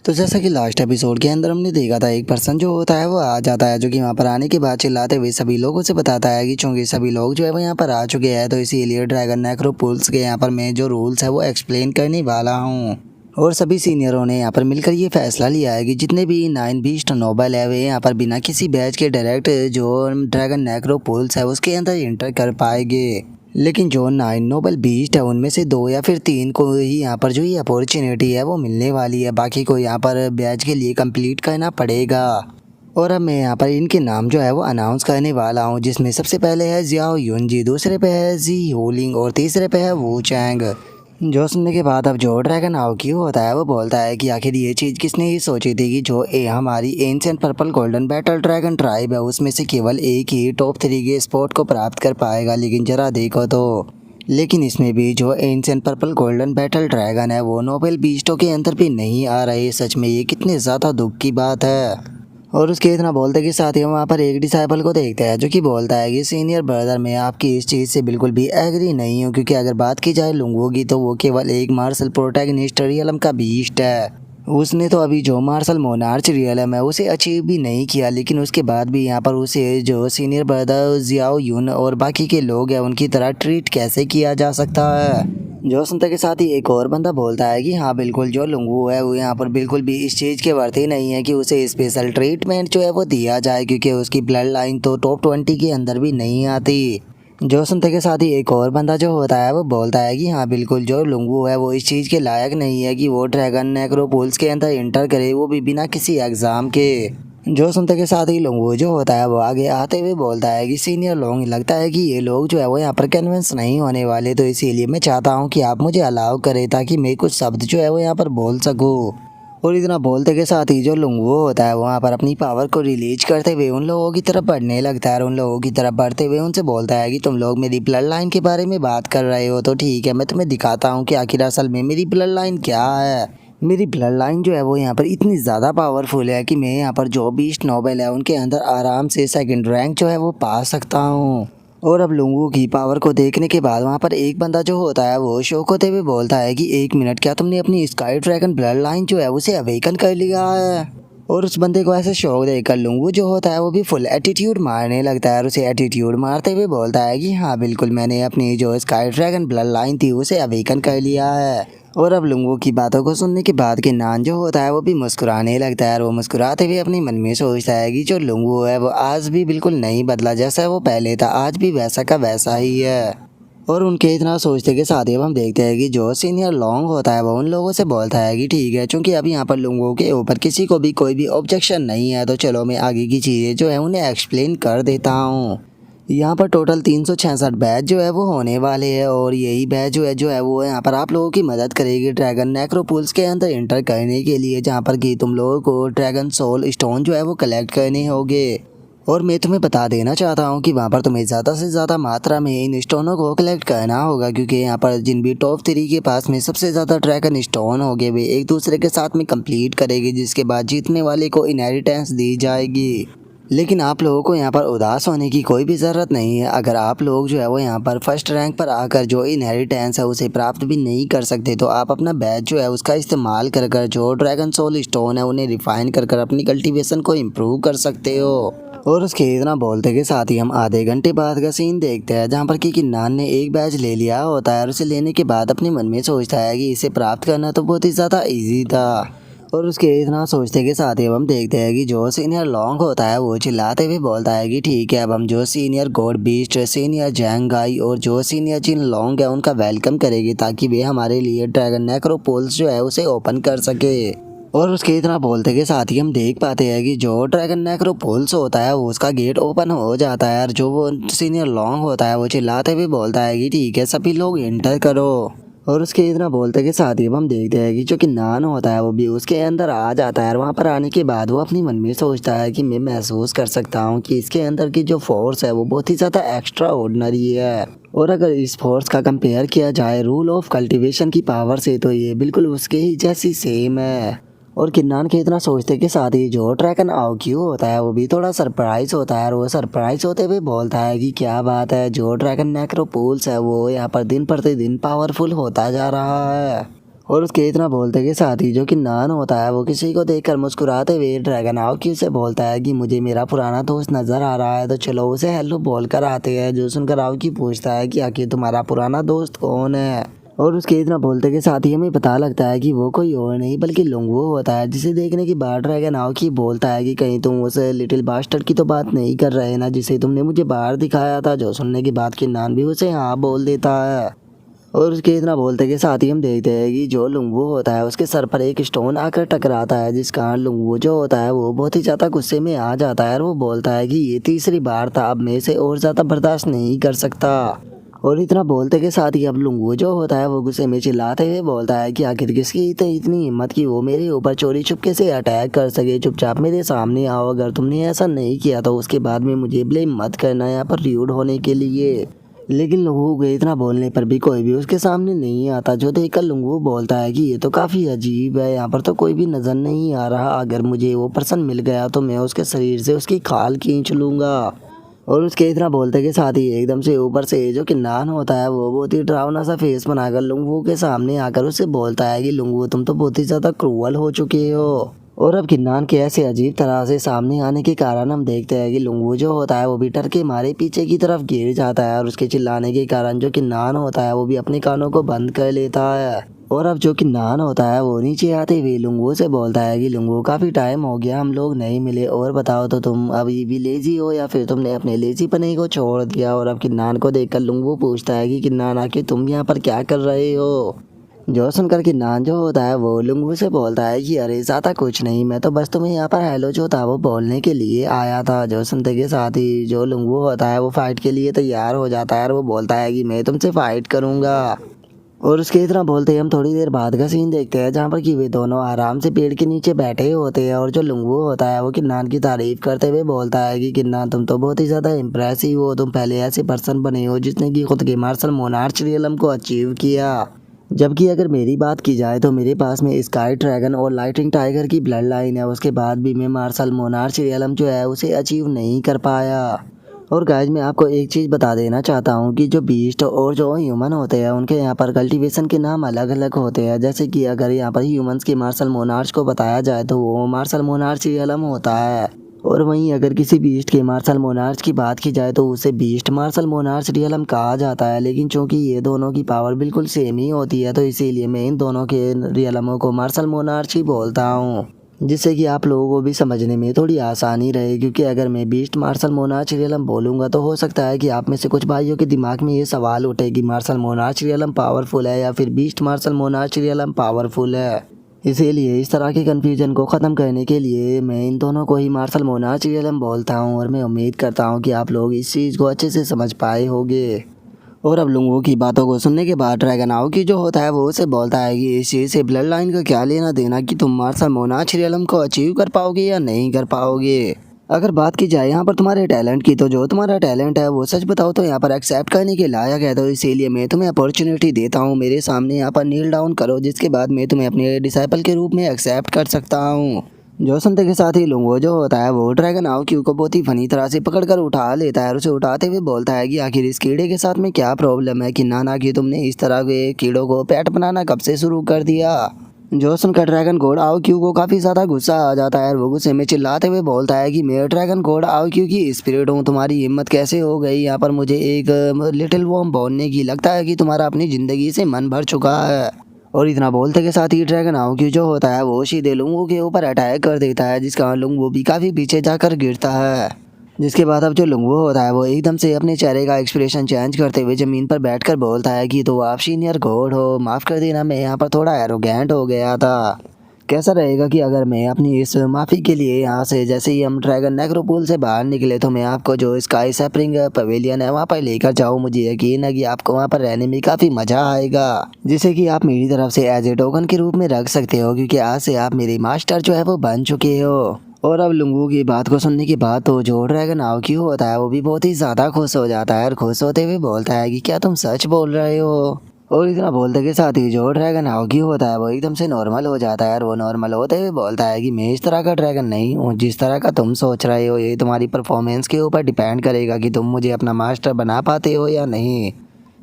तो जैसा कि लास्ट एपिसोड के अंदर हमने देखा था, एक पर्सन जो होता है वो आ जाता है, जो कि वहाँ पर आने के बाद चिल्लाते हुए सभी लोगों से बताता है कि चूंकि सभी लोग जो है वो यहाँ पर आ चुके हैं, तो इसीलिए ड्रैगन नेक्रोपुल्स के यहाँ पर मैं जो रूल्स है वो एक्सप्लेन करने वाला हूँ। और सभी सीनियरों ने यहाँ पर मिलकर ये फैसला लिया है कि जितने भी 9 बीस्ट नोबल है वे यहाँ पर बिना किसी बैच के डायरेक्ट जो ड्रैगन नेक्रोपुल्स है उसके अंदर इंटर कर पाएंगे। लेकिन जो 9 नोबल बीस्ट है उनमें से 2 या फिर 3 को ही यहाँ पर जो ये अपॉर्चुनिटी है वो मिलने वाली है, बाकी को यहाँ पर बैच के लिए कंप्लीट करना पड़ेगा। और अब मैं यहाँ पर इनके नाम जो है वो अनाउंस करने वाला हूँ, जिसमें सबसे पहले है जियाओ युनजी, दूसरे पे है जी होलिंग और तीसरे पे है वू चैंग। जो सुनने के बाद अब जो ड्रैगन आओक्यू होता है वो बोलता है कि आखिर ये चीज़ किसने ही सोची थी कि जो हमारी ancient purple golden battle dragon tribe है उसमें से केवल एक ही टॉप 3 के स्पॉट को प्राप्त कर पाएगा। लेकिन जरा देखो तो, लेकिन इसमें भी जो ancient purple golden battle dragon है वो नोबल बीस्टों के अंदर भी नहीं आ रहे। सच में ये कितने ज़्यादा दुख की बात है। और उसके इतना बोलते के साथ ही हम वहाँ पर एक डिसाइबल को देखते हैं जो कि बोलता है कि सीनियर ब्रदर, मैं आपकी इस चीज़ से बिल्कुल भी एग्री नहीं हूँ, क्योंकि अगर बात की जाए लुंगू की तो वो केवल एक मार्शल प्रोटैगनिस्ट रियलम का बीस्ट है। उसने तो अभी जो मार्शल मोनार्च रियलम है उसे अचीव भी नहीं किया, लेकिन उसके बाद भी यहाँ पर उसे जो सीनियर ब्रदर जियाओ युन और बाकी के लोग हैं उनकी तरह ट्रीट कैसे किया जा सकता है। जो सुनते के साथ ही एक और बंदा बोलता है कि हाँ बिल्कुल, जो लुंगू है वो यहाँ पर बिल्कुल भी इस चीज़ के वर्ती नहीं है कि उसे स्पेशल ट्रीटमेंट जो है वो दिया जाए, क्योंकि उसकी ब्लड लाइन तो टॉप 20 के अंदर भी नहीं आती। जो सुनते के साथ ही एक और बंदा जो होता है वो बोलता है कि हाँ बिल्कुल, जो लुंगू है वो इस चीज़ के लायक नहीं है कि वो ड्रैगन नेक्रोपुल्स के अंदर इंटर करे, वो भी बिना किसी एग्ज़ाम के। जो सुनते के साथ ही लुंगू जो होता है वो आगे आते हुए बोलता है कि सीनियर लोग, लगता है कि ये लोग जो है वो यहाँ पर कन्विंस नहीं होने वाले, तो इसीलिए मैं चाहता हूँ कि आप मुझे अलाउ करें ताकि मैं कुछ शब्द जो है वो यहाँ पर बोल सकूँ। और इतना बोलते के साथ ही जो लुंगू होता है वहाँ पर अपनी पावर को रिलीज करते हुए उन लोगों की तरफ बढ़ने लगता है, और उन लोगों की तरफ बढ़ते हुए उनसे बोलता है कि तुम लोग मेरी ब्लड लाइन के बारे में बात कर रहे हो, तो ठीक है, मैं तुम्हें दिखाता हूँ कि आखिर असल में मेरी ब्लड लाइन क्या है। मेरी ब्लड लाइन जो है वो यहाँ पर इतनी ज़्यादा पावरफुल है कि मैं यहाँ पर जो बीस्ट नोबल है उनके अंदर आराम से सेकंड रैंक जो है वो पा सकता हूँ। और अब लुंगू की पावर को देखने के बाद वहाँ पर एक बंदा जो होता है वो शौक होते हुए बोलता है कि 1 मिनट, क्या तुमने अपनी स्काई ड्रैगन ब्लड लाइन जो है उसे अवेकन कर लिया है। और उस बंदे को ऐसे शौक देखकर लुंगू जो होता है वो भी फुल एटीट्यूड मारने लगता है, और उसे एटीट्यूड मारते हुए बोलता है कि हाँ बिल्कुल, मैंने अपनी जो स्काई ड्रैगन ब्लड लाइन थी उसे अवेकन कर लिया है। और अब लुंगू की बातों को सुनने के बाद के नान जो होता है वो भी मुस्कुराने लगता है, और वो मुस्कुराते हुए अपने मन में सोचता है कि जो लुंगू है वो आज भी बिल्कुल नहीं बदला, जैसा वो पहले था आज भी वैसा का वैसा ही है। और उनके इतना सोचते के साथ ही अब हम देखते हैं कि जो सीनियर लॉन्ग होता है वो उन लोगों से बोलता है कि ठीक है, चूंकि अब यहाँ पर लोगों के ऊपर किसी को भी कोई भी ऑब्जेक्शन नहीं है, तो चलो मैं आगे की चीज़ें जो है उन्हें एक्सप्लेन कर देता हूँ। यहाँ पर टोटल 366 बैच जो है वो होने वाले हैं, और यही बैच जो है वो यहाँ पर आप लोगों की मदद करेगी ड्रैगन नेक्रोपुल्स के अंदर इंटर करने के लिए, जहाँ पर कि तुम लोगों को ड्रैगन सोल स्टोन जो है वो कलेक्ट करने होंगे। और मैं तुम्हें बता देना चाहता हूँ कि वहाँ पर तुम्हें ज़्यादा से ज़्यादा मात्रा में इन स्टोनों को कलेक्ट करना होगा, क्योंकि यहाँ पर जिन भी टॉप 3 के पास में सबसे ज़्यादा ड्रैगन स्टोन होंगे वे एक दूसरे के साथ में कंप्लीट करेंगे, जिसके बाद जीतने वाले को इनहेरिटेंस दी जाएगी। लेकिन आप लोगों को यहाँ पर उदास होने की कोई भी ज़रूरत नहीं है। अगर आप लोग जो है वो यहाँ पर फर्स्ट रैंक पर आकर जो इनहेरिटेंस है उसे प्राप्त भी नहीं कर सकते, तो आप अपना बैच जो है उसका इस्तेमाल कर कर जो ड्रैगन सोल स्टोन है उन्हें रिफाइन कर कर अपनी कल्टीवेशन को इम्प्रूव कर सकते हो। और उसके इतना बोलते के साथ ही हम आधे घंटे बाद का सीन देखते हैं, जहाँ पर कि किन्नान ने एक बैच ले लिया होता है, और उसे लेने के बाद अपने मन में सोचता है कि इसे प्राप्त करना तो बहुत ही ज़्यादा ईजी था। और उसके इतना सोचते के साथ ही अब हम देखते हैं कि जो सीनियर लॉन्ग होता है वो चिल्लाते हुए बोलता है कि ठीक है, अब हम जो सीनियर गॉड बीस्ट, सीनियर जैंगाई और जो सीनियर जिन लॉन्ग है उनका वेलकम करेंगे, ताकि वे हमारे लिए ड्रैगन नेक्रोपोल्स जो है उसे ओपन कर सके। और उसके इतना बोलते के साथ ही हम देख पाते हैं कि जो ड्रैगन नेक्रोपोल्स होता है वो उसका गेट ओपन हो जाता है, और जो वो सीनियर लॉन्ग होता है वो चिल्लाते हुए बोलता है कि ठीक है, सभी लोग एंटर करो। और उसके इतना बोलते के साथ ही हम देखते हैं कि जो कि नान होता है वो भी उसके अंदर आ जाता है, और वहाँ पर आने के बाद वो अपनी मन में सोचता है कि मैं महसूस कर सकता हूँ कि इसके अंदर की जो फोर्स है वो बहुत ही ज़्यादा एक्स्ट्रा ऑर्डिनरी है। और अगर इस फोर्स का कंपेयर किया जाए रूल ऑफ कल्टीवेशन की पावर से, तो ये बिल्कुल उसके ही जैसी सेम है। और किन्नान के इतना सोचते के साथ ही जो ड्रैगन आओक्यू होता है वो भी थोड़ा सरप्राइज होता है, और वो सरप्राइज होते हुए बोलता है कि क्या बात है, जो ड्रैगन नेक्रोपोल्स है वो यहाँ पर दिन प्रतिदिन पावरफुल होता जा रहा है। और उसके इतना बोलते के साथ ही जो कि नान होता है वो किसी को देखकर मुस्कुराते हुए ड्रैगन आओकी से बोलता है कि मुझे मेरा पुराना दोस्त नजर आ रहा है, तो चलो उसे हेलो बोलकर आते हैं। जो सुनकर आओकी पूछता है कि आखिर तुम्हारा पुराना दोस्त कौन है। और उसके इतना बोलते के साथ ही हमें पता लगता है कि वो कोई और नहीं बल्कि लुंगू होता है, जिसे देखने के बाद ड्रैगन आओकी बोलता है कि कहीं तुम उस लिटिल बास्टर्ड की तो बात नहीं कर रहे ना, जिसे तुमने मुझे बाहर दिखाया था। जो सुनने के बाद किन्नान भी उसे हाँ बोल देता है। और उसके इतना बोलते के साथ ही हम देखते हैं कि जो लुंगू होता है उसके सर पर एक स्टोन आकर टकराता है, जिस कारण लुंगू जो होता है वो बहुत ही ज़्यादा गुस्से में आ जाता है और वो बोलता है कि ये तीसरी बार था, अब मैं इसे और ज़्यादा बर्दाश्त नहीं कर सकता। और इतना बोलते के साथ ही अब लुंगू जो होता है वो गुस्से में चिल्लाते हुए बोलता है कि आखिर किसकी इतनी हिम्मत की वो मेरे ऊपर चोरी छुपके से अटैक कर सके। चुपचाप मेरे सामने आओ, अगर तुमने ऐसा नहीं किया तो उसके बाद में मुझे ब्लेम मत करना यहाँ पर र्यूड होने के लिए। लेकिन लुंगू के इतना बोलने पर भी कोई भी उसके सामने नहीं आता, जो देखकर लुंगू बोलता है कि ये तो काफ़ी अजीब है, यहाँ पर तो कोई भी नज़र नहीं आ रहा। अगर मुझे वो पर्सन मिल गया तो मैं उसके शरीर से उसकी खाल खींच लूँगा। और उसके इतना बोलते के साथ ही एकदम से ऊपर से जो किन्नान होता है वो बहुत ही डरावना सा फेस बनाकर लुंगू के सामने आकर उससे बोलता है कि लुंगू तुम तो बहुत ही ज़्यादा क्रूअल हो चुके हो। और अब किन्नान के ऐसे अजीब तरह से सामने आने के कारण हम देखते हैं कि लुंगू जो होता है वो भी डर के मारे पीछे की तरफ गिर जाता है, और उसके चिल्लाने के कारण जो किन्नान होता है वो भी अपने कानों को बंद कर लेता है। और अब जो किन्नान होता है वो नीचे आते हुए लुंगू से बोलता है कि लुंगू काफ़ी टाइम हो गया हम लोग नहीं मिले, और बताओ तो तुम अभी भी लेजी हो या फिर तुमने अपने लेजी पने को छोड़ दिया। और अब किन्नान को देखकर लुंगू पूछता है कि किन्नान आखिर तुम यहाँ पर क्या कर रहे हो। जो सुनकर किन्नान जो होता है वो लुंगू से बोलता है कि अरे ज़्यादा कुछ नहीं, मैं तो बस तुम्हें यहाँ पर हेलो जो था वो बोलने के लिए आया था। जो सुनते के साथ ही जो लुंगू होता है वो फाइट के लिए तैयार हो जाता है और वो बोलता है कि मैं तुमसे फाइट करूँगा। और उसके इतना बोलते ही हम थोड़ी देर बाद का सीन देखते हैं, जहाँ पर कि वे दोनों आराम से पेड़ के नीचे बैठे होते हैं। और जो लुंगू होता है वो किन्नान की तारीफ करते हुए बोलता है कि किन्नान तुम तो बहुत ही ज़्यादा इम्प्रेसिव हो, तुम पहले ऐसे पर्सन बने हो जिसने कि खुद के मार्शल मोनार्च रियलम को अचीव किया। जबकि अगर मेरी बात की जाए तो मेरे पास में स्काई ड्रैगन और लाइटिंग टाइगर की ब्लड लाइन है, उसके बाद भी मैं मार्शल मोनार्च रियलम जो है उसे अचीव नहीं कर पाया। और गाइज मैं आपको एक चीज़ बता देना चाहता हूँ कि जो बीस्ट और जो ह्यूमन होते हैं उनके यहाँ पर कल्टीवेशन के नाम अलग अलग होते हैं। जैसे कि अगर यहाँ पर ह्यूमंस के मार्शल मोनार्च को बताया जाए तो वो मार्शल मोनार्च रियलम होता है, और वहीं अगर किसी बीस्ट के मार्शल मोनार्च की बात की जाए तो उसे बीस्ट मार्शल मोनार्च रियलम कहा जाता है। लेकिन चूंकि ये दोनों की पावर बिल्कुल सेम ही होती है तो इसीलिए मैं इन दोनों के रियलमों को मार्शल मोनार्च ही बोलता हूँ, जिससे कि आप लोगों को भी समझने में थोड़ी आसानी रहे। क्योंकि अगर मैं बीस्ट मार्शल मोनार्च रियलम बोलूँगा तो हो सकता है कि आप में से कुछ भाइयों के दिमाग में ये सवाल उठे कि मार्शल मोनार्च रियलम पावरफुल है या फिर beast marshal monarch realm powerful है। इसीलिए इस तरह के कन्फ्यूजन को ख़त्म करने के लिए मैं इन दोनों को ही मार्शल मोनार्च रियलम बोलता हूँ, और मैं उम्मीद करता हूँ कि आप लोग इस चीज़ को अच्छे से समझ पाए होंगे। और अब लुंगू की बातों को सुनने के बाद ड्रैगन आओकी जो होता है वो उसे बोलता है कि इस चीज़ से ब्लड लाइन का क्या लेना देना कि तुम मार्शल मोनार्च रियलम को अचीव कर पाओगे या नहीं कर पाओगे। अगर बात की जाए यहाँ पर तुम्हारे टैलेंट की, तो जो तुम्हारा टैलेंट है वो सच बताओ तो यहाँ पर एक्सेप्ट करने के लायक है, तो इसीलिए मैं तुम्हें अपॉर्चुनिटी देता हूँ, मेरे सामने यहाँ पर नील डाउन करो, जिसके बाद मैं तुम्हें अपने डिसाइपल के रूप में एक्सेप्ट कर सकता हूँ। जो सुनते के साथ ही लुंगू जो होता है वो ड्रैगन आओकी को बहुत ही फनी तरह से पकड़कर उठा लेता है और उसे उठाते हुए बोलता है कि आखिर इस कीड़े के साथ में क्या प्रॉब्लम है कि नाना कि तुमने इस तरह के कीड़ों को पेट बनाना कब से शुरू कर दिया। जो सुनकर ड्रैगन गॉड आओक्यू को काफ़ी ज़्यादा गुस्सा आ जाता है और वो गुस्से में चिल्लाते हुए बोलता है कि मैं ड्रैगन गॉड आओक्यू की स्पिरिट हूँ, तुम्हारी हिम्मत कैसे हो गई यहाँ पर मुझे एक लिटिल वॉर्म बोलने की, लगता है कि तुम्हारा अपनी ज़िंदगी से मन भर चुका है। और इतना बोलते के साथ ही ड्रैगन आओक्यू जो होता है वो सीधे लुंगू के ऊपर अटैक कर देता है, जिसका लुंगू भी काफ़ी पीछे जाकर गिरता है। जिसके बाद अब जो लुंगू होता है वो एकदम से अपने चेहरे का एक्सप्रेशन चेंज करते हुए ज़मीन पर बैठकर बोलता है कि तो आप सीनियर गॉड हो, माफ़ कर देना मैं यहाँ पर थोड़ा एरोगेंट हो गया था। कैसा रहेगा कि अगर मैं अपनी इस माफ़ी के लिए यहाँ से जैसे ही हम ड्रैगन नेक्रोपूल से बाहर निकले तो मैं आपको जो स्काई सेपरिंग पवेलियन है वहाँ पर लेकर जाऊँ। मुझे यकीन है कि आपको वहाँ पर रहने में काफ़ी मज़ा आएगा, जिसे कि आप मेरी तरफ से एज ए टोकन के रूप में रख सकते हो, क्योंकि आज से आप मेरे मास्टर जो है वो बन चुके हो। और अब लुंगू की बात को सुनने के बाद तो जो ड्रैगन आओक्यू होता है वो भी बहुत ही ज़्यादा खुश हो जाता है और खुश होते हुए बोलता है कि क्या तुम सच बोल रहे हो। और इतना बोलते के साथ ही जो ड्रैगन आओक्यू होता है वो एकदम से नॉर्मल हो जाता है और वो नॉर्मल होते हुए बोलता है कि मैं इस तरह का ड्रैगन नहीं हूँ जिस तरह का तुम सोच रहे हो, ये तुम्हारी परफॉर्मेंस के ऊपर डिपेंड करेगा कि तुम मुझे अपना मास्टर बना पाते हो या नहीं।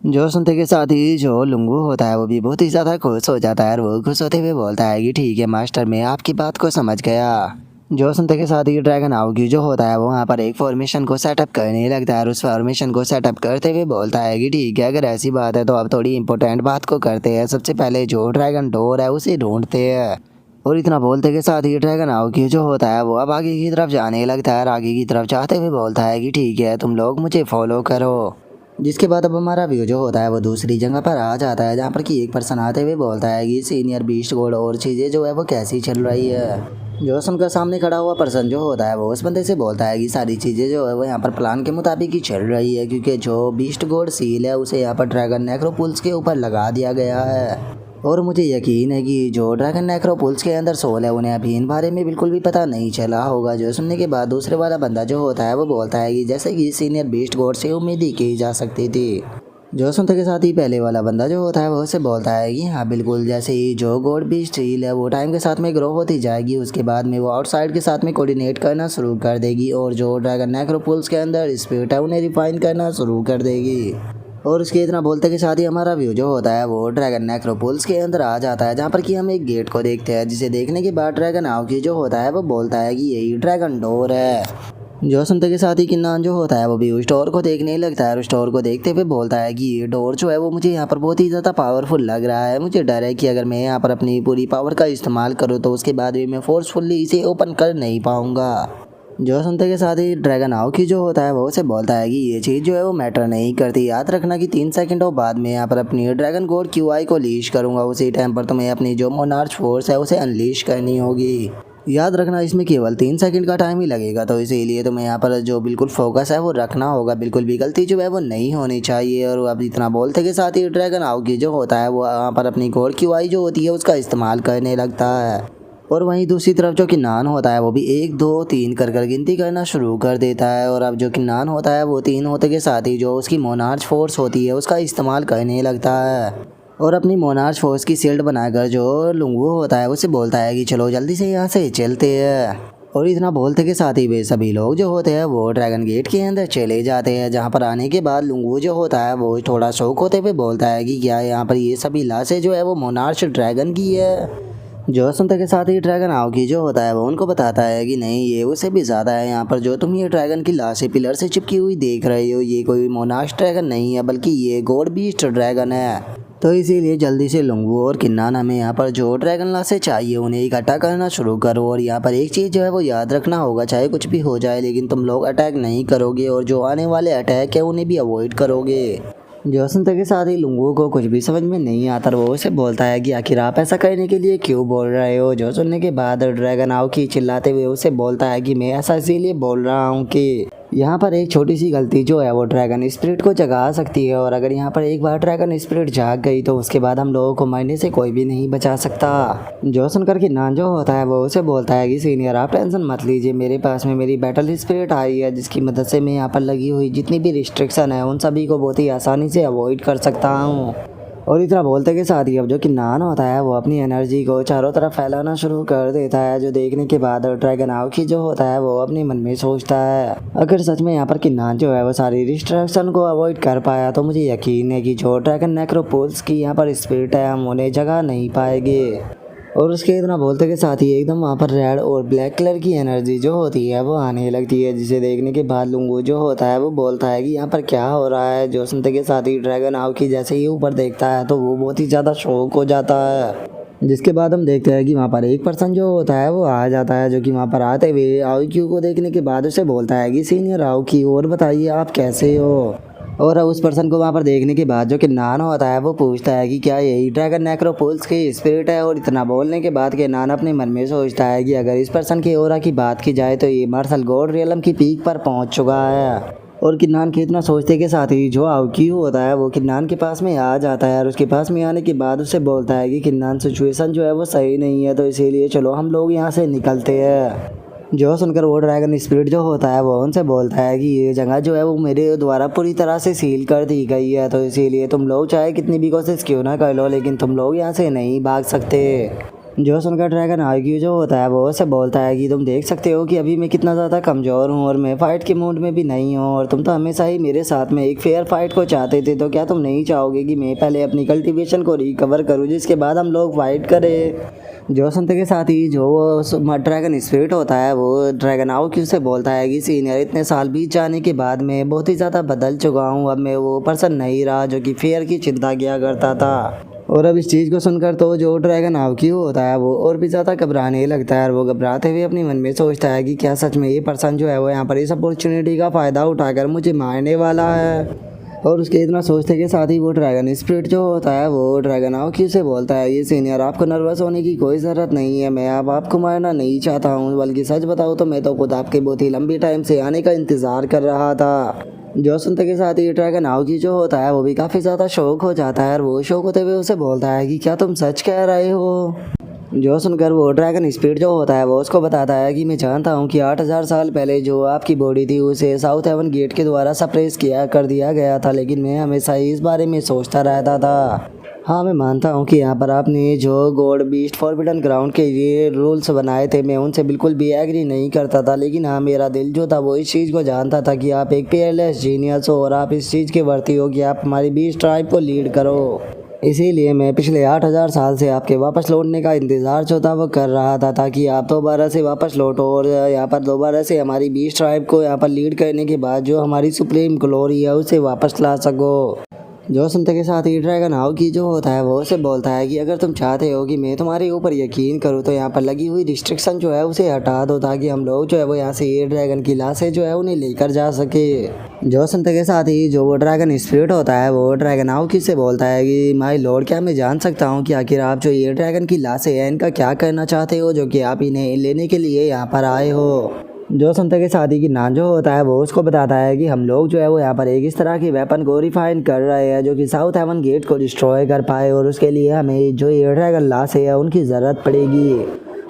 जो सुनते के साथ ही जो लुंगू होता है वो भी बहुत ही ज़्यादा खुश हो जाता है और वो खुश होते हुए बोलता है कि ठीक है मास्टर, मैं आपकी बात को समझ गया। जो सुनते के साथ ही ड्रैगन आउगी जो होता है वो वहाँ पर एक फॉर्मेशन को सेटअप करने लगता है और उस फॉर्मेशन को सेटअप करते हुए बोलता है कि ठीक है, अगर ऐसी बात है तो अब थोड़ी इंपॉर्टेंट बात को करते हैं। सबसे पहले जो ड्रैगन डोर है उसे ढूंढते हैं। और इतना बोलते के साथ ही ड्रैगन आउगी जो होता है वो अब आगे की तरफ जाने लगता है और आगे की तरफ जाते हुए बोलता है कि ठीक है, तुम लोग मुझे फॉलो करो। जिसके बाद अब हमारा व्यू जो होता है वो दूसरी जगह पर आ जाता है, जहाँ पर कि एक पर्सन आते हुए बोलता है कि सीनियर बीस्ट गोल्ड और चीज़ें जो है वो कैसी चल रही है। जो सुनकर सामने खड़ा हुआ पर्सन जो होता है वो उस बंदे से बोलता है कि सारी चीज़ें जो है वो यहाँ पर प्लान के मुताबिक ही चल रही है, क्योंकि जो बीस्ट गोल्ड सील है उसे यहाँ पर ड्रैगन नेक्रोपुल्स के ऊपर लगा दिया गया है। और मुझे यकीन है कि जो ड्रैगन नेक्रोपुल्स के अंदर सोल है उन्हें अभी इन बारे में बिल्कुल भी पता नहीं चला होगा। जो सुनने के बाद दूसरे वाला बंदा जो होता है वो बोलता है कि जैसे कि सीनियर बीस्ट गोड से उम्मीद ही की जा सकती थी। जो सुनते के साथ ही पहले वाला बंदा जो होता है वो उससे बोलता है कि हाँ बिल्कुल, जैसे ही जो गॉड बीस्ट हील है वो टाइम के साथ में ग्रो होती जाएगी, उसके बाद में वो आउटसाइड के साथ में कोऑर्डिनेट करना शुरू कर देगी और जो ड्रैगन नेक्रोपुल्स के अंदर स्पिरिट है उन्हें रिफाइन करना शुरू कर देगी। और उसके इतना बोलते के साथ ही हमारा व्यू जो होता है वो ड्रैगन नेक्रोपुल्स के अंदर आ जाता है, जहाँ पर कि हम एक गेट को देखते हैं, जिसे देखने के बाद ड्रैगन आउकी जो होता है वो बोलता है कि यही ड्रैगन डोर है। जो सुनते के साथ ही किन्नान जो होता है वो भी उस डोर को देखने लगता है और उस डोर को देखते हुए बोलता है कि ये डोर जो है वो मुझे यहाँ पर बहुत ही ज़्यादा पावरफुल लग रहा है। मुझे डर है कि अगर मैं यहाँ पर अपनी पूरी पावर का इस्तेमाल करूँ तो उसके बाद भी मैं फोर्सफुली इसे ओपन कर नहीं पाऊँगा। जो सुनते के साथ ही ड्रैगन आउकी जो होता है वो उसे बोलता है कि ये चीज़ जो है वो मैटर नहीं करती। याद रखना कि 3 सेकंडों बाद में यहाँ पर अपनी ड्रैगन गॉड क्यूआई को लीश करूँगा, उसी टाइम पर तुम्हें अपनी जो मोनार्च फोर्स है उसे अनलीश करनी होगी। याद रखना इसमें केवल 3 सेकंड का टाइम ही लगेगा, तो इसीलिए तुम्हें यहाँ पर जो बिल्कुल फोकस है वो रखना होगा, बिल्कुल भी गलती जो है वो नहीं होनी चाहिए। और अब इतना बोलते के साथ ही ड्रैगन आउकी जो होता है वो यहाँ पर अपनी गॉड क्यूआई जो होती है उसका इस्तेमाल करने लगता है। और वहीं दूसरी तरफ जो किन्नान होता है वो भी 1 2 3 कर गिनती करना शुरू कर देता है। और अब जो किन्नान होता है वो 3 होते के साथ ही जो उसकी मोनार्च फोर्स होती है उसका इस्तेमाल करने लगता है और अपनी मोनार्च फोर्स की शील्ड बनाकर जो लुंगू होता है उसे बोलता है कि चलो जल्दी से यहाँ से चलते हैं। और इतना बोलते के साथ ही वे सभी लोग जो होते हैं वो ड्रैगन गेट के अंदर चले जाते हैं, जहाँ पर आने के बाद लुंगू जो होता है वो थोड़ा शौक होते हुए बोलता है कि क्या यहाँ पर ये सभी लाशें जो है वो मोनार्च ड्रैगन की है। जो सुनते के साथ ही ड्रैगन आउकी जो होता है वो उनको बताता है कि नहीं, ये उससे भी ज़्यादा है। यहाँ पर जो तुम ये ड्रैगन की लाशें पिलर से चिपकी हुई देख रहे हो ये कोई मोनार्च ड्रैगन नहीं है, बल्कि ये गॉड बीस्ट ड्रैगन है। तो इसीलिए जल्दी से लुंगू और किन्नान हमें यहाँ पर जो ड्रैगन लाशें चाहिए उन्हें इकट्ठा करना शुरू करो। और यहाँ पर एक चीज़ जो है वो याद रखना होगा, चाहे कुछ भी हो जाए लेकिन तुम लोग अटैक नहीं करोगे और जो आने वाले अटैक है उन्हें भी अवॉइड करोगे। जो सुनते के साथ ही लुंगू को कुछ भी समझ में नहीं आता, वो उसे बोलता है कि आखिर आप ऐसा करने के लिए क्यों बोल रहे हो। जो सुनने के बाद ड्रैगन आउकी चिल्लाते हुए उसे बोलता है कि मैं ऐसा इसीलिए बोल रहा हूँ कि यहाँ पर एक छोटी सी गलती जो है वो ड्रैगन स्पिरिट को जगा सकती है, और अगर यहाँ पर एक बार ड्रैगन स्पिरिट जाग गई तो उसके बाद हम लोगों को मरने से कोई भी नहीं बचा सकता। जो सुनकर किन्नान जो होता है वो उसे बोलता है कि सीनियर आप टेंशन मत लीजिए, मेरे पास में मेरी बैटल स्पिरिट आई है, जिसकी मदद से मैं यहाँ पर लगी हुई जितनी भी रिस्ट्रिक्शन है उन सभी को बहुत ही आसानी से अवॉइड कर सकता हूँ। और इतना बोलते के साथ ही अब जो किन्नान होता है वो अपनी एनर्जी को चारों तरफ फैलाना शुरू कर देता है, जो देखने के बाद ड्रैगन आउकी जो होता है वो अपने मन में सोचता है अगर सच में यहाँ पर किन्नान जो है वो सारी रिस्ट्रक्शन को अवॉइड कर पाया तो मुझे यकीन है कि जो ड्रैगन नेक्रोपोल्स की यहाँ पर स्पिरिट है हम उन्हें जगा नहीं पाएंगे। और उसके इतना बोलते के साथ ही एकदम वहाँ पर रेड और ब्लैक कलर की एनर्जी जो होती है वो आने लगती है, जिसे देखने के बाद लुंगू जो होता है वो बोलता है कि यहाँ पर क्या हो रहा है। जो सुनते के साथ ही ड्रैगन आउकी जैसे ही ऊपर देखता है तो वो बहुत ही ज़्यादा शौक हो जाता है। जिसके बाद हम देखते हैं कि वहाँ पर एक पर्सन जो होता है वो आ जाता है, जो कि वहाँ पर आते हुए आउकी को देखने के बाद उसे बोलता है कि सीनियर आउकी और बताइए आप कैसे हो। और उस पर्सन को वहाँ पर देखने के बाद जो किन्नान होता है वो पूछता है कि क्या यही ड्रैगन नेक्रोपोल्स की स्पिरिट है। और इतना बोलने के बाद किन्नान अपने मन में सोचता है कि अगर इस पर्सन की ओरा की बात की जाए तो ये मार्शल गॉड रियलम की पीक पर पहुँच चुका है। और किन्नान के इतना सोचते के साथ ही जो आउकी होता है वो किन्नान के पास में आ जाता है और उसके पास में आने के बाद उससे बोलता है कि किन्नान सिचुएशन जो है वो सही नहीं है, तो इसीलिए चलो हम लोग यहाँ से निकलते हैं। जो सुनकर वो ड्रैगन स्पिरिट जो होता है वो उनसे बोलता है कि ये जगह जो है वो मेरे द्वारा पूरी तरह से सील कर दी गई है, तो इसीलिए तुम लोग चाहे कितनी भी कोशिश क्यों ना कर लो लेकिन तुम लोग यहाँ से नहीं भाग सकते। जो सुनकर ड्रैगन आर्ग्यू जो होता है वो उससे बोलता है कि तुम देख सकते हो कि अभी मैं कितना ज़्यादा कमज़ोर हूँ और मैं फ़ाइट के मूड में भी नहीं हूँ, और तुम तो हमेशा ही मेरे साथ में एक फेयर फाइट को चाहते थे, तो क्या तुम नहीं चाहोगे कि मैं पहले अपनी कल्टीवेशन को रिकवर करूँ जिसके बाद हम लोग फाइट करें। जो सुनते के साथ ही जो वो ड्रैगन स्पिरिट होता है वो ड्रैगन आर्ग्यू से बोलता है कि सीनियर, इतने साल बीत जाने के बाद मैं बहुत ही ज़्यादा बदल चुका हूँ, अब मैं वो पर्सन नहीं रहा जो कि फेयर की चिंता किया करता था। और अब इस चीज़ को सुनकर तो जो ड्रैगन आर्ग्यू होता है वो और भी ज़्यादा घबराने लगता है, और वो घबराते हुए अपने मन में सोचता है कि क्या सच में ये पर्सन जो है वो यहाँ पर इस अपॉर्चुनिटी का फ़ायदा उठाकर मुझे मारने वाला है। और उसके इतना सोचने के साथ ही वो ड्रैगन स्पिरिट जो होता है वो ड्रैगन आर्ग्यू से बोलता है, ये सीनियर आपको नर्वस होने की कोई ज़रूरत नहीं है, मैं अब आपको मारना नहीं चाहता हूँ, बल्कि सच बताऊँ तो मैं तो खुद आपके बहुत ही लंबी टाइम से आने का इंतज़ार कर रहा था। जो सुनते के साथ ही ड्रैगन आर्ग्यू जो होता है वो भी काफ़ी ज़्यादा शौक हो जाता है, और वो शौक होते हुए उसे बोलता है कि क्या तुम सच कह रहे हो। जो सुनकर वो ड्रैगन स्पिरिट जो होता है वो उसको बताता है कि मैं जानता हूँ कि 8000 साल पहले जो आपकी बॉडी थी उसे साउथ हेवन गेट के द्वारा सप्रेस किया कर दिया गया था, लेकिन मैं हमेशा ही इस बारे में सोचता रहता था। हाँ, मैं मानता हूँ कि यहाँ पर आपने जो गॉड बीस्ट फॉरबिडन ग्राउंड के ये रूल्स बनाए थे मैं उनसे बिल्कुल भी एग्री नहीं करता था, लेकिन हाँ मेरा दिल जो था वो इस चीज़ को जानता था कि आप एक पेयरलेस जीनियस हो और आप इस चीज़ के वर्ती हो कि आप हमारी बीस्ट ट्राइब को लीड करो। इसीलिए मैं पिछले 8000 साल से आपके वापस लौटने का इंतज़ार जो था वो कर रहा था, ताकि आप दोबारा से वापस लौटो और यहाँ पर दोबारा से हमारी बीस्ट ट्राइब को यहाँ पर लीड करने के बाद जो हमारी सुप्रीम ग्लोरी है उसे वापस ला सको। जो सुनते के साथ ही ड्रैगन आर्ग्यू जो होता है वो उसे बोलता है कि अगर तुम चाहते हो कि मैं तुम्हारे ऊपर यकीन करूँ तो यहाँ पर लगी हुई रिस्ट्रिक्शन जो है उसे हटा दो, ताकि हम लोग जो है वो यहाँ से ये ड्रैगन की लाशें जो है उन्हें लेकर जा सके। जो सुनते के साथ ही जो वो ड्रैगन स्पिरिट होता है वो ड्रैगन आर्ग्यू से बोलता है कि माय लॉर्ड, क्या मैं जान सकता हूँ कि आखिर आप जो ये ड्रैगन की लाशें हैं इनका क्या करना चाहते हो, जो कि आप इन्हें लेने के लिए यहाँ पर आए हो। जो सुनते के साथ ही कि नान जो होता है वो उसको बताता है कि हम लोग जो है वो यहाँ पर एक इस तरह की वेपन को रिफाइन कर रहे हैं जो कि साउथ हेवन गेट को डिस्ट्रॉय कर पाए, और उसके लिए हमें जो ये ड्रैगन लाश है उनकी ज़रूरत पड़ेगी।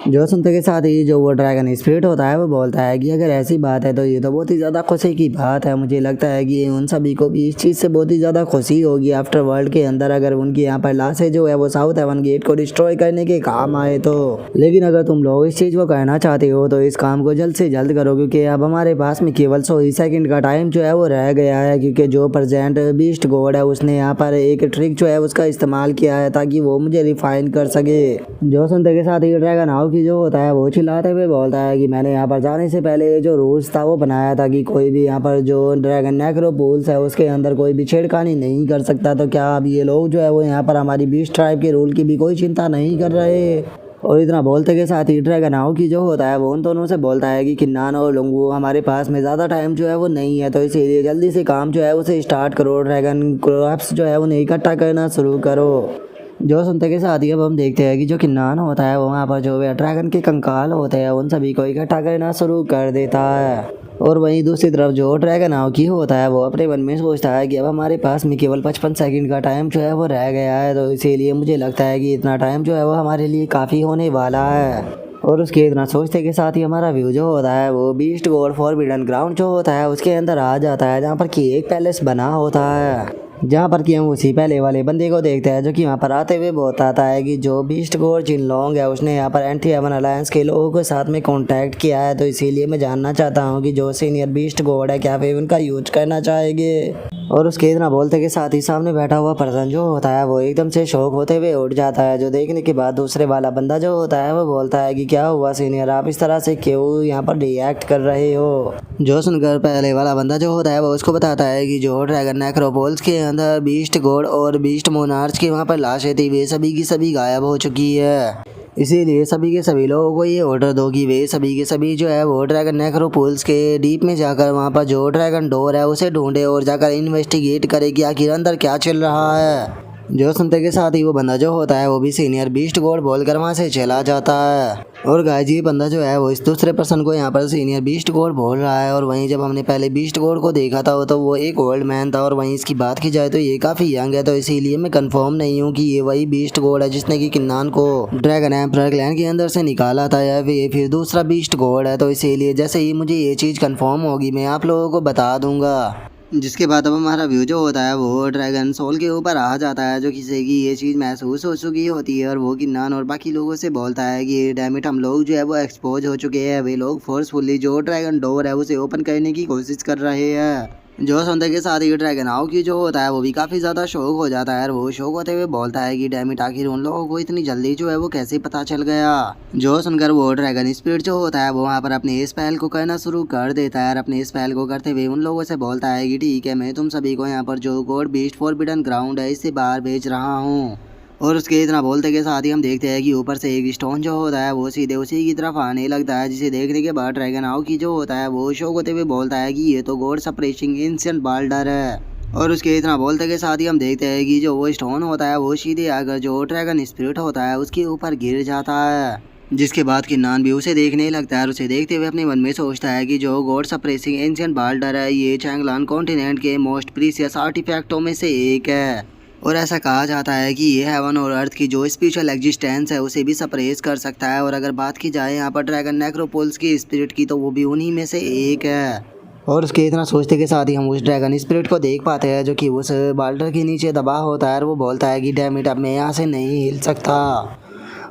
जो सुनते के साथ ही जो वो ड्रैगन स्पिरिट होता है वो बोलता है कि अगर ऐसी बात है तो ये तो बहुत ही ज़्यादा खुशी की बात है, मुझे लगता है कि उन सभी को भी इस चीज़ से बहुत ही ज़्यादा खुशी होगी आफ्टर वर्ल्ड के अंदर अगर उनकी यहाँ पर लाशें जो है वो साउथ हेवन गेट को डिस्ट्रॉय करने के काम आए तो। लेकिन अगर तुम लोग इस चीज़ को करना चाहते हो तो इस काम को जल्द से जल्द करो, क्योंकि अब हमारे पास में केवल 100 ही सेकंड का टाइम जो है वो रह गया है, क्योंकि जो प्रेजेंट बीस्ट गॉड है उसने यहाँ पर एक ट्रिक जो है उसका इस्तेमाल किया है ताकि वो मुझे रिफाइन कर सके। जो सुनते के साथ ही ड्रैगन आर्ग्यू जो होता है वो चिल्लाते हुए बोलता है कि मैंने यहाँ पर जाने से पहले जो रूल्स था वो बनाया था कि कोई भी यहाँ पर जो ड्रैगन नेक्रोपोल्स है उसके अंदर कोई भी छेड़खानी नहीं कर सकता, तो क्या अब ये लोग जो है वो यहाँ पर हमारी बीस्ट ट्राइब के रूल की भी कोई चिंता नहीं कर रहे। और इतना बोलते के साथ ही ड्रैगन आर्ग्यू जो होता है वो उन दोनों से बोलता है कि किन्नान और लुंगू, हमारे पास में ज़्यादा टाइम जो है वो नहीं है, तो इसीलिए जल्दी से काम जो है उसे स्टार्ट करो, ड्रैगन क्रॉप्स जो है उन्हें इकट्ठा करना शुरू करो। जो सुनते के साथ ही अब हम देखते हैं कि जो किन्नान होता है वो वहाँ पर जो ड्रैगन के कंकाल होते हैं उन सभी को इकट्ठा करना शुरू कर देता है। और वहीं दूसरी तरफ जो ड्रैगन आर्ग्यू होता है वो अपने मन में सोचता है कि अब हमारे पास में केवल 55 सेकंड का टाइम जो है वो रह गया है, तो इसीलिए मुझे लगता है कि इतना टाइम जो है वो हमारे लिए काफ़ी होने वाला है। और उसके इतना सोचते के साथ ही हमारा व्यू जो होता है वो बीस्ट गॉड फॉरबिडन ग्राउंड जो होता है उसके अंदर आ जाता है, जहाँ पर कि एक पैलेस बना होता है, जहाँ पर कि हम उसी पहले वाले बंदे को देखते हैं जो कि वहाँ पर आते हुए बताता है कि जो बीस्ट गॉड जिनलोंग है उसने यहाँ पर एंटी हेवन अलायंस के लोगों के साथ में कांटेक्ट किया है, तो इसीलिए मैं जानना चाहता हूँ कि जो सीनियर बीस्ट गॉड है क्या वे उनका यूज करना चाहेंगे। और उसके इतना बोलते के साथ ही सामने बैठा हुआ पर्सन जो होता है वो एकदम से शौक होते हुए उठ जाता है, जो देखने के बाद दूसरे वाला बंदा जो होता है वो बोलता है कि क्या हुआ सीनियर, आप इस तरह से क्यों यहाँ पर रिएक्ट कर रहे हो। जो सुनकर पहले वाला बंदा जो होता है वो उसको बताता है कि जो ड्रैगन नेक्रोपोल्स के अंदर बीस्ट गॉड और बीस्ट मोनार्च की वहाँ पर लाशें थी वे सभी की सभी गायब हो चुकी है, इसीलिए सभी के सभी लोगों को ये ऑर्डर दो कि वे सभी के सभी जो है वो ड्रैगन नेक्रोपोल्स के डीप में जाकर वहाँ पर जो ड्रैगन डोर है उसे ढूंढे और जाकर इन्वेस्टिगेट करे कि आखिर अंदर क्या चल रहा है। जो सुनते के साथ ही वो बंदा जो होता है वो भी सीनियर बीस्ट गॉड बोलकर वहाँ से चला जाता है। और गाइस ये बंदा जो है वो इस दूसरे पर्सन को यहाँ पर सीनियर बीस्ट गॉड बोल रहा है, और वहीं जब हमने पहले बीस्ट गॉड को देखा था तो वो एक ओल्ड मैन था, और वहीं इसकी बात की जाए तो ये काफ़ी यंग है, तो इसीलिए मैं कंफर्म नहीं हूँ कि ये वही बीस्ट गॉड है जिसने कि किन्नान को ड्रैगन एम्परर क्लैन के अंदर से निकाला था, या फिर दूसरा बीस्ट गॉड है। तो इसीलिए जैसे ही मुझे ये चीज़ कंफर्म होगी मैं आप लोगों को बता दूंगा। जिसके बाद अब हमारा व्यू जो होता है वो ड्रैगन सोल के ऊपर आ जाता है, जो किसी की ये चीज़ महसूस हो चुकी होती है और वो किन्नान और बाकी लोगों से बोलता है कि डैम इट, हम लोग जो है वो एक्सपोज हो चुके हैं। वे लोग फोर्सफुली जो ड्रैगन डोर है उसे ओपन करने की कोशिश कर रहे हैं। जो सुनते के साथ ही ड्रैगन आओ की जो होता है वो भी काफ़ी ज़्यादा शौक हो जाता है और वो शौक होते हुए बोलता है कि डैम इट, आखिर उन लोगों को इतनी जल्दी जो है वो कैसे पता चल गया। जो सुनकर वो ड्रैगन स्पिरिट जो होता है वो वहाँ पर अपने स्पेल को करना शुरू कर देता है और अपने स्पेल को करते हुए उन लोगों से बोलता है कि ठीक है, मैं तुम सभी को यहाँ पर जो गॉड बीस्ट फॉरबिडन ग्राउंड है इससे बाहर भेज रहा हूँ। और उसके इतना बोलते के साथ ही हम देखते हैं कि ऊपर से एक स्टोन जो होता है वो सीधे उसी की तरफ आने लगता है, जिसे देखने के बाद ड्रैगन आओ की जो होता है वो शौक होते हुए बोलता है कि ये तो गॉड सप्रेसिंग एंशिएंट बाल्डर है। और उसके इतना बोलते के साथ ही हम देखते हैं कि जो वो स्टोन होता है वो सीधे आकर जो ड्रैगन स्पिरिट होता है उसके ऊपर गिर जाता है। जिसके बाद किन्नान भी उसे देखने लगता है और उसे देखते हुए अपने मन में सोचता है कि जो गॉड सप्रेसिंग एंशिएंट बाल्डर है ये चैंगलान कॉन्टिनेंट के मोस्ट प्रीसियस आर्टिफैक्टों में से एक है। और ऐसा कहा जाता है कि ये हेवन और अर्थ की जो स्पिरिचुअल एग्जिस्टेंस है उसे भी सप्रेस कर सकता है। और अगर बात की जाए यहाँ पर ड्रैगन नेक्रोपोल्स की स्पिरिट की, तो वो भी उन्हीं में से एक है। और उसके इतना सोचते के साथ ही हम उस ड्रैगन स्पिरिट को देख पाते हैं जो कि उस बाल्डर के नीचे दबा होता है और वो बोलता है कि डैम इट, अब मैं यहाँ से नहीं हिल सकता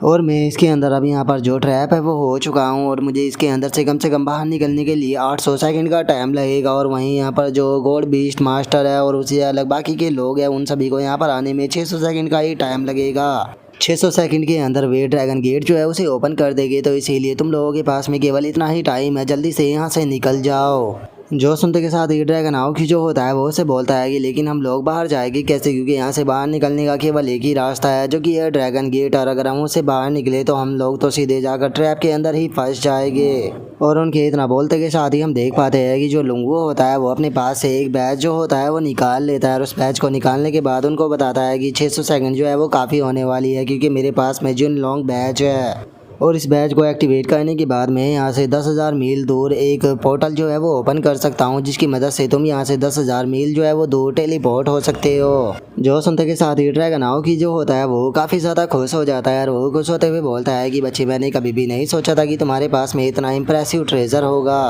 और मैं इसके अंदर अब यहाँ पर जो ट्रैप है वो हो चुका हूँ और मुझे इसके अंदर से कम बाहर निकलने के लिए 800 सेकंड का टाइम लगेगा। और वहीं यहाँ पर जो गॉड बीस्ट मास्टर है और उससे अलग बाकी के लोग हैं उन सभी को यहाँ पर आने में 600 सेकंड का ही टाइम लगेगा। 600 सेकंड के अंदर वे ड्रैगन गेट जो है उसे ओपन कर देंगे, तो इसीलिए तुम लोगों के पास में केवल इतना ही टाइम है, जल्दी से यहाँ से निकल जाओ। जो सुनते के साथ ये ड्रैगन आओ की जो होता है वो उसे बोलता है कि लेकिन हम लोग बाहर जाएंगे कैसे, क्योंकि यहाँ से बाहर निकलने का केवल एक ही रास्ता है जो कि यह ड्रैगन गेट, और अगर हम उससे बाहर निकले तो हम लोग तो सीधे जाकर ट्रैप के अंदर ही फंस जाएंगे। और उनके इतना बोलते के साथ ही हम देख पाते हैं कि जो लुंगू होता है वो अपने पास से एक बैच जो होता है वो निकाल लेता है और उस बैच को निकालने के बाद उनको बताता है कि 600 सेकंड जो है वो काफ़ी होने वाली है, क्योंकि मेरे पास में जिन लॉन्ग बैच है। और इस बैच को एक्टिवेट करने के बाद मैं यहाँ से 10,000 मील दूर एक पोर्टल जो है वो ओपन कर सकता हूँ, जिसकी मदद से तुम यहाँ से 10,000 मील जो है वो दूर टेलीपोर्ट हो सकते हो। जो सुनते के साथ ही ड्रैगन आओ की जो होता है वो काफ़ी ज़्यादा खुश हो जाता है और वो खुश होते हुए बोलता है कि बच्चे, मैंने कभी भी नहीं सोचा था कि तुम्हारे पास में इतना इम्प्रेसिव ट्रेजर होगा।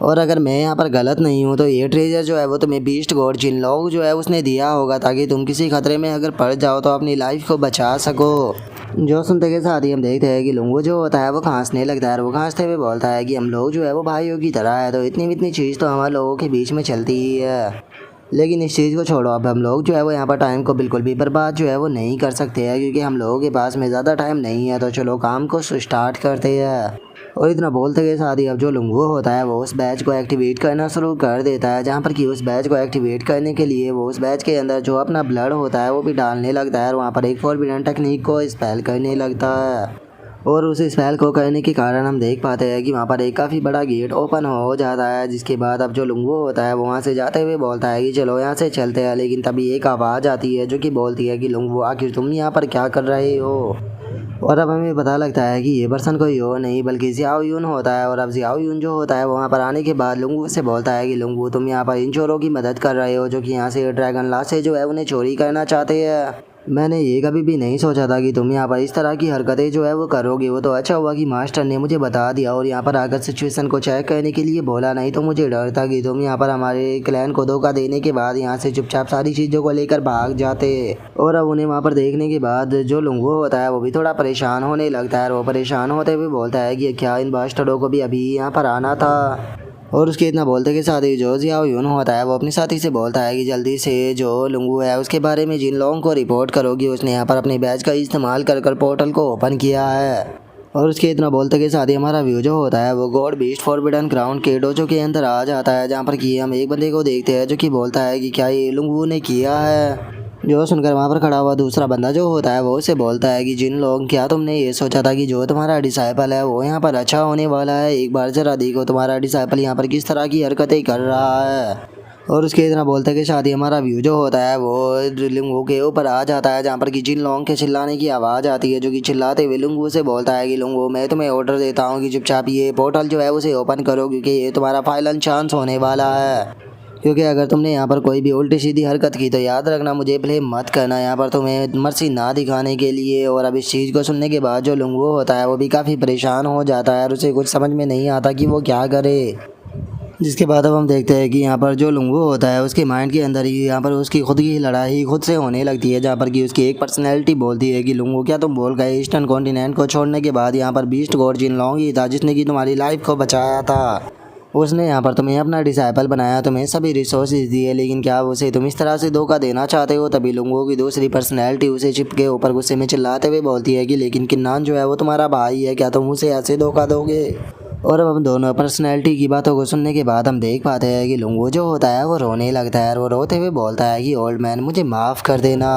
और अगर मैं यहाँ पर गलत नहीं हूँ तो ये ट्रेजर जो है वो तुम्हें बीस्ट गॉड जिनलॉन्ग जो है उसने दिया होगा, ताकि तुम किसी खतरे में अगर पड़ जाओ तो अपनी लाइफ को बचा सको। जो सुनते के साथ ही हम देखते हैं कि लुंगू जो होता है वो खांसने लगता है और वो खांसते हुए बोलता है कि हम लोग जो है वो भाइयों की तरह है, तो इतनी चीज़ तो हमारे लोगों के बीच में चलती ही है। लेकिन इस चीज़ को छोड़ो, अब हम लोग जो है वो यहाँ पर टाइम को बिल्कुल भी बर्बाद जो है वो नहीं कर सकते हैं, क्योंकि हम लोगों के पास में ज़्यादा टाइम नहीं है। तो चलो काम को स्टार्ट करते हैं। और इतना बोलते के साथ ही अब जो लुंगू होता है वो उस बैच को एक्टिवेट करना शुरू कर देता है, जहाँ पर कि उस बैच को एक्टिवेट करने के लिए वो उस बैच के अंदर जो अपना ब्लड होता है वो भी डालने लगता है और वहाँ पर एक फॉरबिडन टेक्निक को स्पेल करने लगता है। और उस स्पेल को करने के कारण हम देख पाते हैं कि वहाँ पर एक काफ़ी बड़ा गेट ओपन हो जाता है। जिसके बाद अब जो लुंगू होता है वो वहाँ से जाते हुए बोलता है कि चलो यहाँ से चलते हैं, लेकिन तभी एक आवाज़ आती है जो कि बोलती है कि लुंगू, आखिर तुम यहाँ पर क्या कर रहे हो। और अब हमें पता लगता है कि ये पर्सन कोई और नहीं बल्कि जियाओ यून होता है। और अब जियाओ यून जो होता है वहाँ पर आने के बाद लुंगू से बोलता है कि लुंगू, तुम यहाँ पर इन चोरों की मदद कर रहे हो जो कि यहाँ से ड्रैगन लाशें जो है उन्हें चोरी करना चाहते हैं। मैंने ये कभी भी नहीं सोचा था कि तुम यहाँ पर इस तरह की हरकतें जो है वो करोगे। वो तो अच्छा हुआ कि मास्टर ने मुझे बता दिया और यहाँ पर आकर सिचुएशन को चेक करने के लिए बोला, नहीं तो मुझे डर था कि तुम यहाँ पर हमारे क्लैन को धोखा देने के बाद यहाँ से चुपचाप सारी चीज़ों को लेकर भाग जाते। और अब उन्हें वहाँ पर देखने के बाद जो लुंगू होता है वो भी थोड़ा परेशान होने लगता है और वो परेशान होते हुए बोलता है कि क्या इन बास्टर्डों को भी अभी यहाँ पर आना था। और उसके इतना बोलते के साथ ही जो जियाओ यून होता है वो अपने साथी से बोलता है कि जल्दी से जो लुंगू है उसके बारे में जिन लोगों को रिपोर्ट करोगी, उसने यहाँ पर अपने बैच का इस्तेमाल कर पोर्टल को ओपन किया है। और उसके इतना बोलते के साथ ही हमारा व्यू जो होता है वो गॉड बीस्ट फॉरबिडन ग्राउंड के डोजो के अंदर आ जाता है, जहाँ पर कि हम एक बंदे को देखते हैं जो कि बोलता है कि क्या ये लुंगू ने किया है। जो सुनकर वहाँ पर खड़ा हुआ दूसरा बंदा जो होता है वो उसे बोलता है कि जिन लोग, क्या तुमने ये सोचा था कि जो तुम्हारा डिसाइपल है वो यहाँ पर अच्छा होने वाला है। एक बार जरा देखो तुम्हारा डिसाइपल यहाँ पर किस तरह की हरकतें कर रहा है। और उसके इतना बोलते के साथ ही हमारा व्यू जो होता है वो लुंगू के ऊपर आ जाता है, जहाँ पर कि जिन लोगों के चिल्लाने की आवाज़ आती है, जो कि चिल्लाते हुए लुंगू से बोलता है कि लुंगू, मैं तुम्हें ऑर्डर देता हूँ कि चुपचाप ये पोर्टल जो है उसे ओपन करो, क्योंकि ये तुम्हारा फाइनल चांस होने वाला है। क्योंकि अगर तुमने यहाँ पर कोई भी उल्टी सीधी हरकत की तो याद रखना, मुझे ब्लेम मत करना यहाँ पर तुम्हें मर्सी ना दिखाने के लिए। और अब इस चीज़ को सुनने के बाद जो लुंगू होता है वो भी काफ़ी परेशान हो जाता है और उसे कुछ समझ में नहीं आता कि वो क्या करे। जिसके बाद अब हम देखते हैं कि यहाँ पर जो लुंगू होता है उसके माइंड के अंदर ही यहाँ पर उसकी खुद की लड़ाई खुद से होने लगती है, जहाँ पर कि उसकी एक पर्सनैलिटी बोलती है कि लुंगू क्या तुम बोल गए ईस्टर्न कॉन्टिनेंट को छोड़ने के बाद यहाँ पर बीस्ट गॉड जिनलॉन्ग ही था जिसने कि तुम्हारी लाइफ को बचाया था। उसने यहाँ पर तुम्हें अपना डिसाइपल बनाया, तुम्हें सभी रिसोर्सेज दिए, लेकिन क्या उसे तुम इस तरह से धोखा देना चाहते हो। तभी लुंगू की दूसरी पर्सनैलिटी उसे चिप के ऊपर गुस्से में चिल्लाते हुए बोलती है कि लेकिन किन्नान जो है वो तुम्हारा भाई है, क्या तुम उसे ऐसे धोखा दोगे। और अब हम दोनों पर्सनैलिटी की बातों को सुनने के बाद हम देख पाते हैं कि लुंगू जो होता है वो रोने लगता है और वो रोते हुए बोलता है कि ओल्ड मैन मुझे माफ़ कर देना।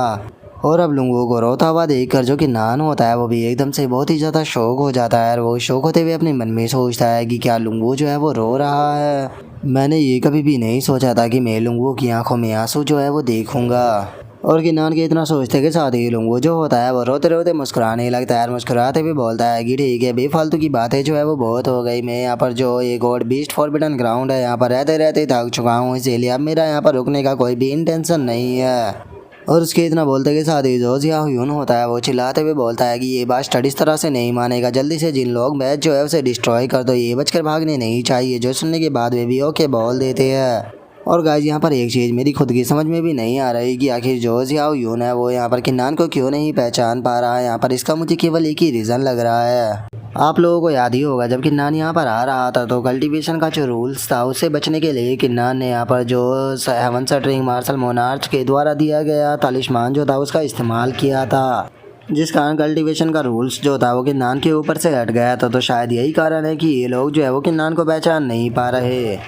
और अब लुंगू को रोता हुआ देखकर जो कि नान होता है वो भी एकदम से बहुत ही ज़्यादा शौक हो जाता है और वो शौक होते हुए अपने मन में सोचता है कि क्या लुंगू जो है वो रो रहा है। मैंने ये कभी भी नहीं सोचा था कि मैं लुंगू की आंखों में आंसू जो है वो देखूंगा। और किन्नान के इतना सोचते के साथ ही लुंगू जो होता है वो रोते रोते मुस्कुराने लगता है और मुस्कुराते हुए बोलता है कि ठीक है बेफालतू की बातें जो है वो बहुत हो गई। मैं यहाँ पर जो एक और बीस्ट फॉरबिडन ग्राउंड है यहाँ पर रहते रहते थक चुका हूँ, इसीलिए अब मेरा यहाँ पर रुकने का कोई भी इंटेंशन नहीं है। और उसके इतना बोलते के साथ ही जो जियाह्यून होता है वो चिल्लाते हुए बोलता है कि ये बात इस तरह से नहीं मानेगा, जल्दी से जिन लोग मैच जो है उसे डिस्ट्रॉय कर दो, ये बचकर भागने नहीं चाहिए। जो सुनने के बाद वे भी ओके बोल देते हैं। और गाइस यहाँ पर एक चीज़ मेरी खुद की समझ में भी नहीं आ रही कि आखिर जो जियाह्यून है वो यहाँ पर किन्नान को क्यों नहीं पहचान पा रहा है। यहाँ पर इसका मुझे केवल एक ही रीज़न लग रहा है। आप लोगों को याद ही होगा जब किन्नान यहाँ पर आ रहा था तो कल्टीवेशन का जो रूल्स था उससे बचने के लिए किन्नान ने यहाँ पर जो हेवन शटरिंग मार्शल मोनार्च के द्वारा दिया गया तालिस्मान जो था उसका इस्तेमाल किया था, जिस कारण कल्टीवेशन का रूल्स जो था वो किन्नान के ऊपर से हट गया था। तो शायद यही कारण है कि ये लोग जो है वो किन्नान को पहचान नहीं पा रहे।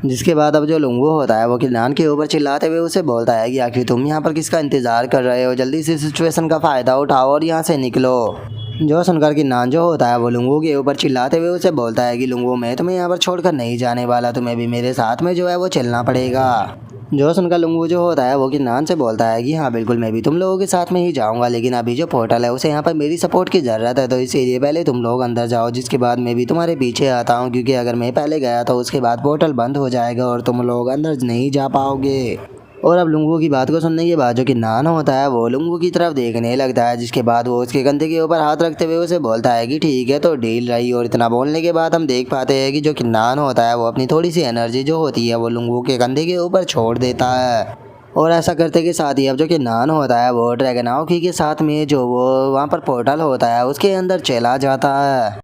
जिसके बाद अब जो लुंगू होता है वो किन्नान के ऊपर चिल्लाते हुए उसे बोलता है कि आखिर तुम यहाँ पर किसका इंतज़ार कर रहे हो, जल्दी से सिचुएशन का फ़ायदा उठाओ और यहाँ से निकलो। जो सुनकर किन्नान जो होता है वो लुंगू के ऊपर चिल्लाते हुए उसे बोलता है कि लुंगू मैं तुम्हें यहाँ पर छोड़कर नहीं जाने वाला, तुम्हें भी मेरे साथ में जो है वो चलना पड़ेगा। जो सुनकर लुंगू जो होता है वो किन्नान से बोलता है कि हाँ बिल्कुल मैं भी तुम लोगों के साथ में ही जाऊंगा, लेकिन अभी जो पोर्टल है उसे यहाँ पर मेरी सपोर्ट की ज़रूरत है, तो इसीलिए पहले तुम लोग अंदर जाओ, जिसके बाद मैं भी तुम्हारे पीछे आता हूँ, क्योंकि अगर मैं पहले गया तो उसके बाद पोर्टल बंद हो जाएगा और तुम लोग अंदर नहीं जा पाओगे। और अब लुंगू की बात को सुनने के बाद जो किन्नान होता है वो लुंगू की तरफ देखने लगता है, जिसके बाद वो उसके कंधे के ऊपर हाथ रखते हुए उसे बोलता है कि ठीक है तो डील रही। और इतना बोलने के बाद हम देख पाते हैं कि जो किन्नान होता है वो अपनी थोड़ी सी एनर्जी जो होती है वो लुंगू के कंधे के ऊपर छोड़ देता है। और ऐसा करते के साथ ही अब जो किन्नान होता है वो ड्रैगनऑकी के साथ में जो वो वहाँ पर पोर्टल होता है उसके अंदर चला जाता है।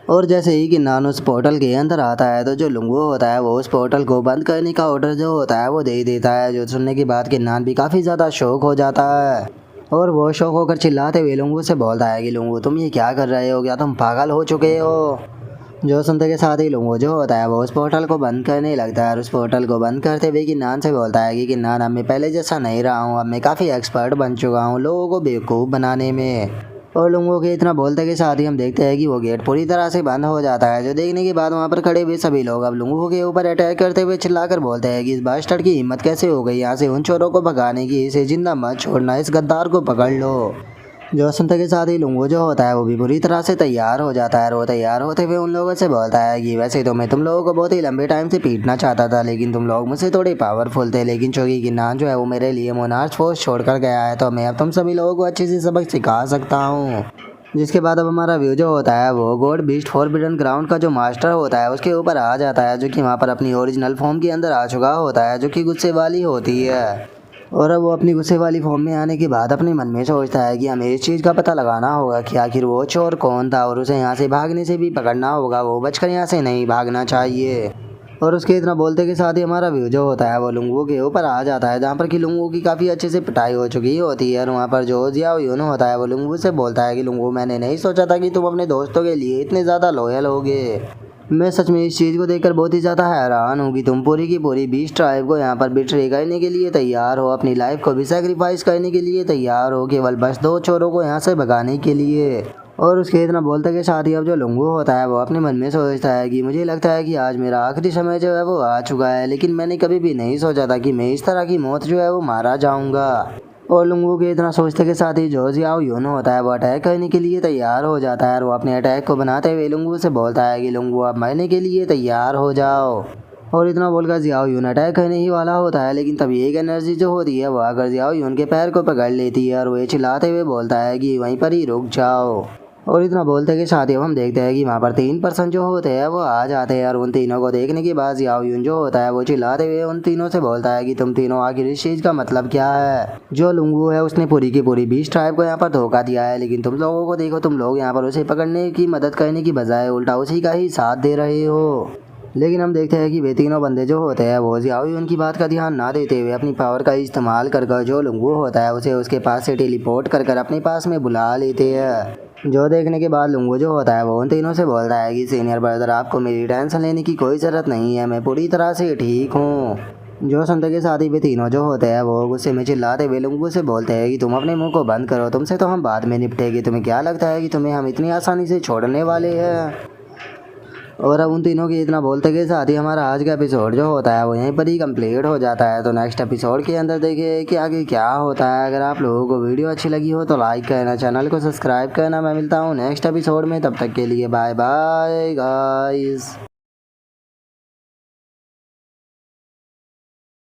और जैसे ही किन्नान उस पोर्टल के अंदर आता है तो जो लुंगू होता है वो उस पोर्टल को बंद करने का ऑर्डर जो होता है वो दे देता है, जो सुनने के बाद किन्नान भी काफ़ी ज़्यादा शौक हो जाता है। और वो शौक होकर चिल्लाते हुए लुंगू से बोलता है कि लुंगू तुम ये क्या कर रहे हो, क्या तुम पागल हो चुके हो। जो सुनते के साथ ही लुंगू जो होता है वो उस पोर्टल को बंद करने लगता है और उस पोर्टल को बंद करते हुए किन्नान से बोलता है कि किन्नान अब मैं पहले जैसा नहीं रहा हूँ, अब मैं काफ़ी एक्सपर्ट बन चुका हूँ लोगों को बेवकूफ़ बनाने में। और लुंगू के इतना बोलते के साथ ही हम देखते हैं कि वो गेट पूरी तरह से बंद हो जाता है, जो देखने के बाद वहाँ पर खड़े हुए सभी लोग अब लुंगू के ऊपर अटैक करते हुए चिल्लाकर बोलते हैं कि इस बास्टर्ड की हिम्मत कैसे हो गई यहाँ से उन चोरों को भगाने की, इसे जिंदा मत छोड़ना, इस गद्दार को पकड़ लो। जो सुनते के साथ ही लुंगू जो होता है वो भी पूरी तरह से तैयार हो जाता है और वो तैयार होते हुए उन लोगों से बोलता है कि वैसे तो मैं तुम लोगों को बहुत ही लंबे टाइम से पीटना चाहता था, लेकिन तुम लोग मुझसे थोड़े पावरफुल थे, लेकिन चूंकि किन्नान जो है वो मेरे लिए मोनार्च फोर्स छोड़कर गया है तो मैं अब तुम सभी लोगों को अच्छे से सबक सिखा सकता हूँ। जिसके बाद अब हमारा व्यू जो होता है वो गॉड बीस्ट फॉरबिडन ग्राउंड का जो मास्टर होता है उसके ऊपर आ जाता है, जो कि वहाँ पर अपनी ओरिजिनल फॉर्म के अंदर आ चुका होता है, जो कि गुस्से वाली होती है। और अब वो अपनी गुस्से वाली फॉर्म में आने के बाद अपने मन में सोचता है कि हमें इस चीज़ का पता लगाना होगा कि आखिर वो चोर कौन था और उसे यहाँ से भागने से भी पकड़ना होगा, वो बचकर यहाँ से नहीं भागना चाहिए। और उसके इतना बोलते के साथ ही हमारा व्यू जो होता है वो लुंगू के ऊपर आ जाता है, जहाँ पर कि लुंगू की काफ़ी अच्छे से पिटाई हो चुकी होती है। और वहाँ पर जो जियाह्यून होता है वो लुंगू से बोलता है कि लुंगू मैंने नहीं सोचा था कि तुम अपने दोस्तों के लिए इतने ज़्यादा लॉयल होगे। मैं सच में इस चीज़ को देखकर बहुत ही ज़्यादा हैरान हूँ कि तुम पूरी की पूरी 20 ट्राइब को यहाँ पर बिट्रे करने के लिए तैयार हो, अपनी लाइफ को भी सेक्रीफाइस करने के लिए तैयार हो, केवल बस 2 चोरों को यहाँ से भगाने के लिए। और उसके इतना बोलते के साथ ही अब जो लुंगू होता है वो अपने मन में सोचता है कि मुझे लगता है कि आज मेरा आखिरी समय जो है वो आ चुका है, लेकिन मैंने कभी भी नहीं सोचा था कि मैं इस तरह की मौत जो है वो मारा जाऊँगा। और लुंगू के इतना सोचते के साथ ही जो जियाह्यून होता है वो अटैक करने के लिए तैयार हो जाता है और वो अपने अटैक को बनाते हुए लुंगू से बोलता है कि लुंगू आप मरने के लिए तैयार हो जाओ। और इतना बोलकर जियाह्यून अटैक करने ही वाला होता है, लेकिन तभी एक एनर्जी जो होती है वो आकर जियाह्यून के पैर को पकड़ लेती है और वो चिल्लाते हुए बोलता है कि वहीं पर ही रुक जाओ। और इतना बोलते कि साथ ही हम देखते हैं कि वहाँ पर 3 पर्सन जो होते हैं वो आ जाते हैं और उन तीनों को देखने के बाद याओ यून जो होता है वो चिल्लाते हुए उन तीनों से बोलता है कि तुम तीनों आखिर इस चीज़ का मतलब क्या है। जो लुंगू है उसने पूरी की पूरी 20 ट्राइब को यहाँ पर धोखा दिया है, लेकिन तुम लोगों को देखो, तुम लोग यहाँ पर उसे पकड़ने की मदद करने की बजाय उल्टा उसी का ही साथ दे रहे हो। लेकिन हम देखते हैं कि वे तीनों बंदे जो होते हैं वो याओ यून की बात का ध्यान ना देते हुए अपनी पावर का इस्तेमाल कर जो लुंगू होता है उसे उसके पास से टेलीपोर्ट कर अपने पास में बुला लेते हैं। जो देखने के बाद लुंगू जो होता है वो उन तीनों से बोलता है कि सीनियर ब्रदर, आपको मेरी टेंशन लेने की कोई ज़रूरत नहीं है, मैं पूरी तरह से ठीक हूँ। जो सुनते के साथ ही वे तीनों जो होते हैं वो गुस्से में चिल्लाते हुए लुंगू से बोलते हैं कि तुम अपने मुंह को बंद करो, तुमसे तो हम बाद में निपटेंगे, तुम्हें क्या लगता है कि तुम्हें हम इतनी आसानी से छोड़ने वाले हैं। और अब उन तीनों के इतना बोलते के साथ ही हमारा आज का एपिसोड जो होता है वो यहीं पर ही कंप्लीट हो जाता है। तो नेक्स्ट एपिसोड के अंदर देखिए कि आगे क्या होता है। अगर आप लोगों को वीडियो अच्छी लगी हो तो लाइक करना, चैनल को सब्सक्राइब करना। मैं मिलता हूँ नेक्स्ट एपिसोड में, तब तक के लिए बाय बाय गाइस।